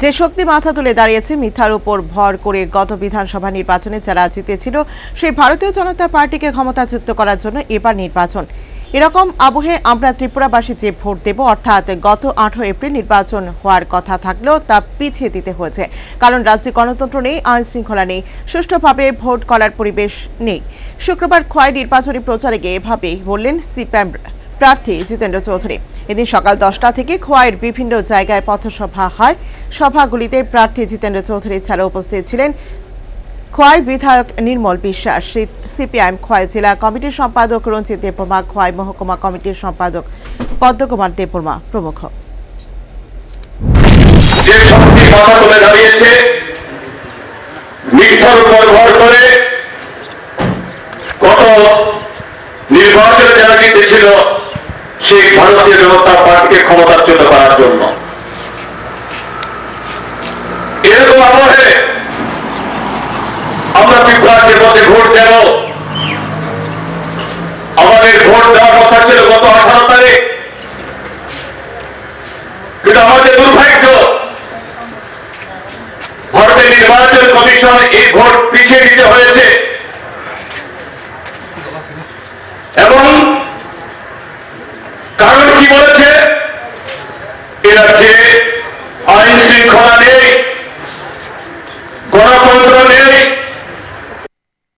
যে শক্তি মাথা তুলে দাঁড়িয়েছে মিথ্যার উপর ভর করে গত বিধানসভা নির্বাচনে যারা জিতেছিল সেই ভারতীয় জনতা পার্টিকে ক্ষমতাচ্যুত করার জন্য এবার নির্বাচন। এরকম আবহে আমরা ত্রিপুরাবাসী যে ভোট দেব, অর্থাৎ গত 8 এপ্রিল নির্বাচন হওয়ার কথা থাকলেও তা পিছিয়ে দিতে হয়েছে। কারণ রাজ্যে গণতন্ত্র নেই, আইন শৃঙ্খলা নেই, সুষ্ঠুভাবে ভোট করার পরিবেশ নেই। শুক্রবার খোয়াই নির্বাচনী প্রচারে গিয়ে এভাবেই বললেন সিপিএম প্রার্থী জিতেন্দ্র চৌধুরী। এদিন সকাল 10টা থেকে খোয়াইয়ের বিভিন্ন জায়গায় পথসভা হয়। সভাগুলিতে প্রার্থী জিতেন্দ্র চৌধুরী ছাড়া উপস্থিত ছিলেন খোয়াই বিধায়ক নির্মল বিশ্বাস, সিপিআইএম খোয়াই জেলা কমিটির সম্পাদক রঞ্জিত দেববর্মা, খোয়াই মহকুমা কমিটির সম্পাদক পদ্মকুমার দেববর্মা প্রমুখ। যে শক্তি মাথা তুলে দাঁড়িয়েছে মিথ্যার উপর ভর করে গত নির্বাচনে যারা জিতেছিল সেই ভারতীয় জনতা পার্টিকে ক্ষমতাচ্যুত করার জন্য, এরকম আবহে আমরা ত্রিপুরার মধ্যে ভোট দেব। আমাদের ভোট দেওয়ার কথা ছিল গত 18 তারিখ, কিন্তু আমাদের দুর্ভাগ্য ভারতের নির্বাচন কমিশন এই ভোট পিছিয়ে দিতে হয়েছে এবং কারণ কি বলেছে, এরা যে আইন শৃঙ্খলা নেই, গণতন্ত্র নেই,